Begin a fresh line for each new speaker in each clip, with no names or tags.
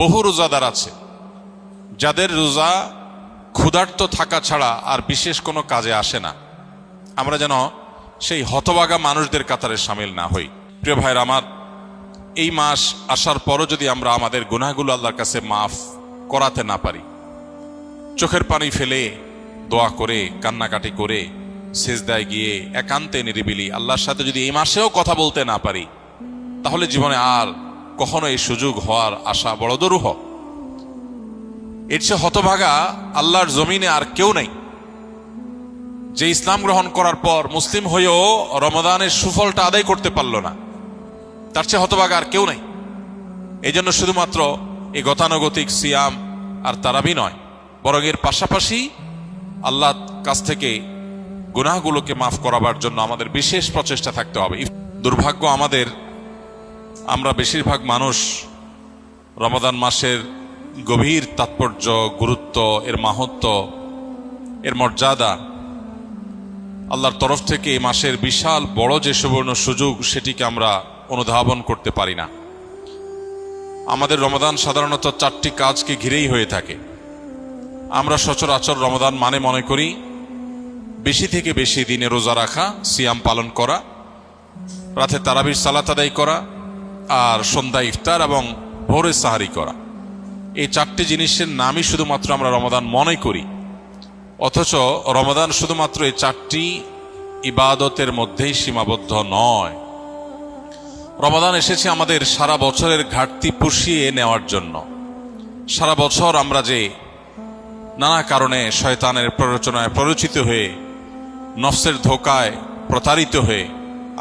বহু রোজাদার আছে যাদের রোজা ক্ষুধার্ত থাকা ছাড়া আর বিশেষ কোনো কাজে আসে না। আমরা যেন সেই হতভাগা মানুষদের কাতারে সামিল না হই। প্রিয় ভাইরা আমার, এই মাস আসার পরও যদি আমরা আমাদের গুনাহগুলো আল্লাহর কাছে মাফ করাতে না পারি, চোখের পানি ফেলে দোয়া করে কান্নাকাটি করে সিজদায় গিয়ে একান্তে নিরিবিলি আল্লাহর সাথে যদি এই মাসেও কথা বলতে না পারি, তাহলে জীবনে আর কখনো এই সুযোগ হওয়ার আশা বড় দুরূহ। এর চেয়ে হতভাগা আল্লাহর জমিনে আর কেউ নেই যে ইসলাম গ্রহণ করার পর মুসলিম হয়েও রমাদানের সুফলটা আদায় করতে পারল না। তার চেয়ে হতভাগা আর কেউ নেই। এই জন্য শুধুমাত্র এই গতানুগতিক সিয়াম আর তারাবি নয়, বরং এর পাশাপাশি আল্লাহর কাছ থেকে গুনাহগুলোকে মাফ করাবার জন্য আমাদের বিশেষ প্রচেষ্টা থাকতে হবে। দুর্ভাগ্য আমাদের, আমরা বেশিরভাগ মানুষ রমাদান মাসের গভীর তাৎপর্য, গুরুত্ব, এর মাহাত্ম্য, এর মর্যাদা, আল্লাহর তরফ থেকে এই মাসের বিশাল বড় যে সুবর্ণ সুযোগ, সেটিকে আমরা অনুধাবন করতে পারি না। আমাদের রমাদান সাধারণত 4টি কাজকে ঘিরেই হয়ে থাকে। আমরা সচরাচর রমাদান মানে মনে করি বেশি থেকে বেশি দিনে রোজা রাখা, সিয়াম পালন করা, রাতে তারাবির সালাত আদায় করা, আর সন্ধ্যা ইফতার এবং ভোরে সাহারি করা। এই 4টি জিনিসের নামই শুধুমাত্র আমরা রমাদান মনে করি, অথচ রমাদান শুধুমাত্র এই 4টি ইবাদতের মধ্যেই সীমাবদ্ধ নয়। রমাদান এসেছে আমাদের সারা বছরের ঘাটতি পুষিয়ে নেওয়ার জন্য। সারা বছর আমরা যে নানা কারণে শয়তানের প্ররোচনায় প্ররোচিত হয়ে, নফসের ধোকায় প্রতারিত হয়ে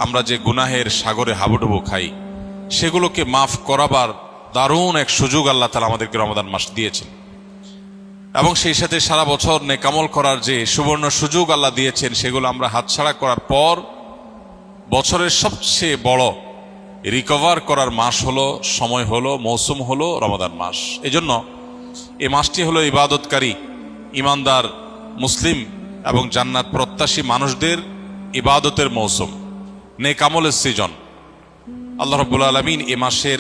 আমরা যে গুনাহের সাগরে হাবুডুবু খাই, সেগুলোকে মাফ করাবার দারুণ এক সুযোগ আল্লাহ তাআলা আমাদেরকে রমাদান মাস দিয়েছেন। এবং সেই সাথে সারা বছর নেকামল করার যে সুবর্ণ সুযোগ আল্লাহ দিয়েছেন, সেগুলো আমরা হাতছাড়া করার পর বছরের সবচেয়ে বড় রিকভার করার মাস হলো, সময় হলো, মৌসুম হলো রমাদান মাস। এজন্য এই মাসটি হলো ইবাদতকারী, ইমানদার, মুসলিম এবং জান্নাত প্রত্যাশী মানুষদের ইবাদতের মৌসুম, নেকামলের সিজন। আল্লাহ রাব্বুল আলামিন এ মাসের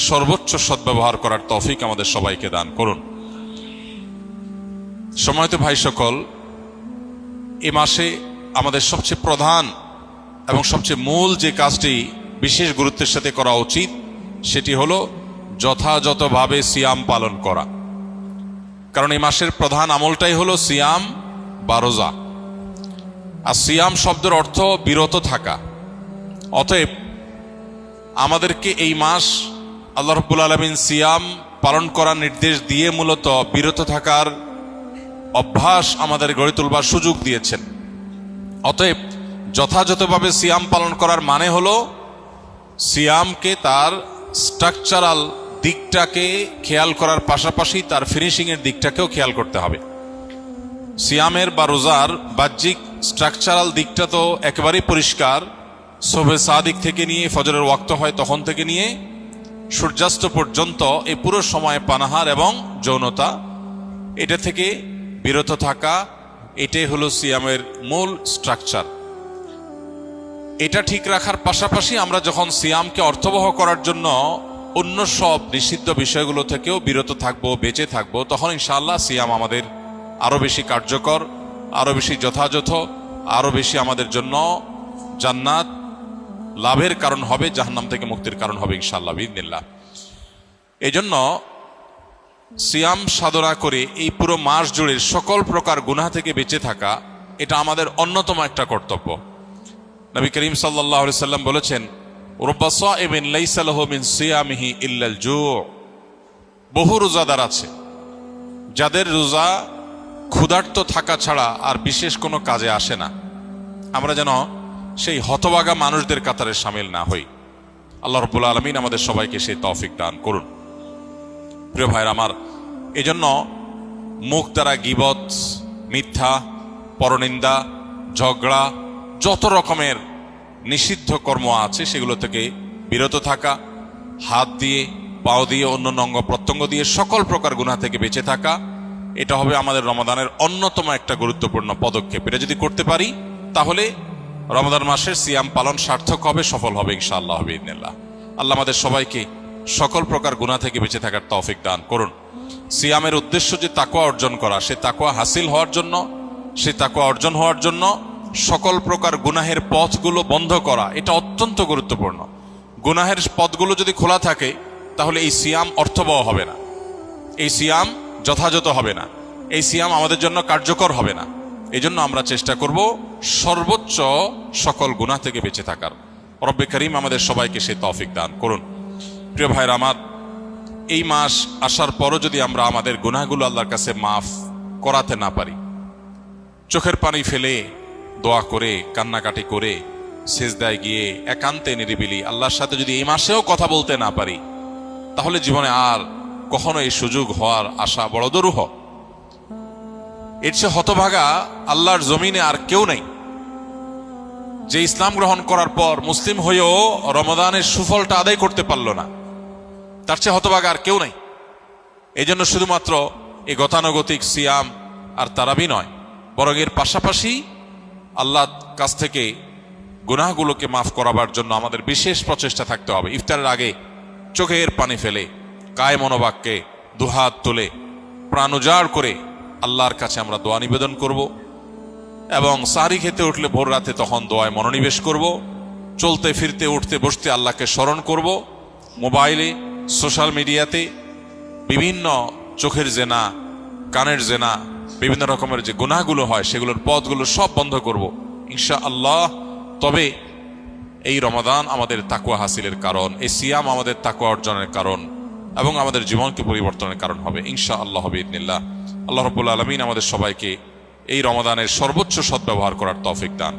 সর্বোচ্চ সদ্ব্যবহার করার তৌফিক আমাদের সবাইকে দান করুন। সম্মানিত ভাই সকল, এ মাসে আমাদের সবচেয়ে প্রধান এবং সবচেয়ে মূল যে কাজটি বিশেষ গুরুত্বের সাথে করা উচিত, সেটি হলো যথাযথভাবে সিয়াম পালন করা। কারণ এই মাসের প্রধান আমলটাই হলো সিয়াম বা রোজা। আর সিয়াম শব্দের অর্থ বিরত থাকা। অতএব আমাদেরকে এই মাস আল্লাহ রাব্বুল আলামিন সিয়াম পালন করার নির্দেশ দিয়ে মূলত বিরত থাকার অভ্যাস আমাদের গড়ে তুলবার সুযোগ দিয়েছেন। অতএব যথাযথভাবে সিয়াম পালন করার মানে হলো সিয়ামকে তার স্ট্রাকচারাল দিকটাকে খেয়াল করার পাশাপাশি তার ফিনিশিংয়ের দিকটাকেও খেয়াল করতে হবে। সিয়ামের বা রোজার বাহ্যিক স্ট্রাকচারাল দিকটা তো একেবারেই পরিষ্কার। শোবে সাদিক থেকে নিয়ে ফজরের ওয়াক্ত হয় তখন থেকে নিয়ে সূর্যাস্ত পর্যন্ত এই পুরো সময় পানাহার এবং যৌনতা, এটা থেকে বিরত থাকা, এটাই হলো সিয়ামের মূল স্ট্রাকচার। এটা ঠিক রাখার পাশাপাশি আমরা যখন সিয়ামকে অর্থবহ করার জন্য অন্য সব নিষিদ্ধ বিষয়গুলো থেকেও বিরত থাকবো, বেঁচে থাকবো, তখন ইনশাআল্লাহ সিয়াম আমাদের আরো বেশি কার্যকর, আরো বেশি যথাযথ, আরো বেশি আমাদের জন্য জান্নাত লাভের কারণ হবে, জাহান্নাম থেকে মুক্তির কারণ হবে ইনশাআল্লাহ বিইذনিল্লাহ। এই জন্য সিয়াম সাধনা করে এই পুরো মাস জুড়ে সকল প্রকার গুনাহ থেকে বেঁচে থাকা, এটা আমাদের অন্যতম একটা কর্তব্য। নবী করিম সাল্লাল্লাহু আলাইহি সাল্লাম বলেছেন, রুব্বা সাইমিন লাইসা লাহু মিন সিয়ামিহি ইল্লাল জু'। বহু রোজাদার আছে যাদের রোজা ক্ষুধার্ত থাকা ছাড়া আর বিশেষ কোনো কাজে আসে না। আমরা যেন সেই হতভাগা মানুষদের কাতারে সামিল না হই। আল্লাহ রাব্বুল আলামিন আমাদের সবাইকে সেই তৌফিক দান করুন। প্রিয় ভাইরা আমার, এজন্য মুখ দ্বারা গীবত, মিথ্যা, পরনিন্দা, ঝগড়া, যত রকমের নিষিদ্ধ কর্ম আছে সেগুলো থেকে বিরত থাকা, হাত দিয়ে, পাও দিয়ে, অন্য অঙ্গ প্রত্যঙ্গ দিয়ে সকল প্রকার গুনাহ থেকে বেঁচে থাকা, এটা হবে আমাদের রমাদানের অন্যতম একটা গুরুত্বপূর্ণ পদক্ষেপ। এটা যদি করতে পারি তাহলে রমাদান মাসের সিয়াম পালন সার্থক হবে, সফল হবে ইনশাআল্লাহ বিইذনিল্লাহ। আল্লাহ আমাদের সবাইকে সকল প্রকার গুনাহ থেকে বেঁচে থাকার তৌফিক দান করুন। সিয়ামের উদ্দেশ্য যে তাকওয়া অর্জন করা, সে তাকওয়া হাসিল হওয়ার জন্য, সে তাকওয়া অর্জন হওয়ার জন্য সকল প্রকার গুনাহের পথগুলো বন্ধ করা, এটা অত্যন্ত গুরুত্বপূর্ণ। গুনাহের পথগুলো যদি খোলা থাকে তাহলে এই সিয়াম অর্থবহ হবে না, এই সিয়াম যথাযথ হবে না, এই সিয়াম আমাদের জন্য কার্যকর হবে না। এই জন্য আমরা চেষ্টা করব সর্বোচ্চ সকল গুনাহ থেকে বেঁচে থাকার। রব্বে করিম আমাদের সবাইকে সে তৌফিক দান করুন। প্রিয় ভাইরা আমার, এই মাস আসার পরও যদি আমরা আমাদের গুনাহগুলো আল্লাহর কাছে মাফ করাতে না পারি, চোখের পানি ফেলে দোয়া করে কান্নাকাটি করে সিজদায় গিয়ে একান্তে নিরিবিলি আল্লাহর সাথে যদি এই মাসেও কথা বলতে না পারি, তাহলে জীবনে আর কখনো এই সুযোগ হওয়ার আশা বড় দুরূহ। এর চেয়ে হতভাগা আল্লাহর জমিনে আর কেউ নেই, যে ইসলাম গ্রহণ করার পর মুসলিম হয়েও রমাদানের সুফলটা আদায় করতে পারল না। তার চেয়ে হতভাগা আর কেউ নেই। এই জন্য শুধুমাত্র এই গতানুগতিক সিয়াম আর তারাবি নয়, বরং এর পাশাপাশি আল্লাহর কাছ থেকে গুনাহগুলোকে মাফ করাবার জন্য আমাদের বিশেষ প্রচেষ্টা থাকতে হবে। ইফতারের আগে চোখের পানি ফেলে কায় মনোবাক্যে দুহাত তুলে প্রাণ উজাড় করে আল্লাহর কাছে আমরা দোয়া নিবেদন করব, এবং সাহরি খেতে উঠলে ভোর রাতে তখন দোয়ায় মনোনিবেশ করব, চলতে ফিরতে উঠতে বসতে আল্লাহকে স্মরণ করব, মোবাইলে সোশ্যাল মিডিয়াতে বিভিন্ন চোখের জেনা, কানের জেনা, বিভিন্ন রকমের যে গুনাহগুলো হয় সেগুলোর পথগুলো সব বন্ধ করব ইনশাআল্লাহ। তবে এই রমাদান আমাদের তাকওয়া হাসিলের কারণ, এই সিয়াম আমাদের তাকওয়া অর্জনের কারণ এবং আমাদের জীবনকে পরিবর্তনের কারণ হবে ইনশাআল্লাহ বিইذنিল্লাহ। আল্লাহ রাব্বুল আলামিন আমাদের সবাইকে এই রমাদানের সর্বোচ্চ সদ্ব্যবহার করার তৌফিক দান।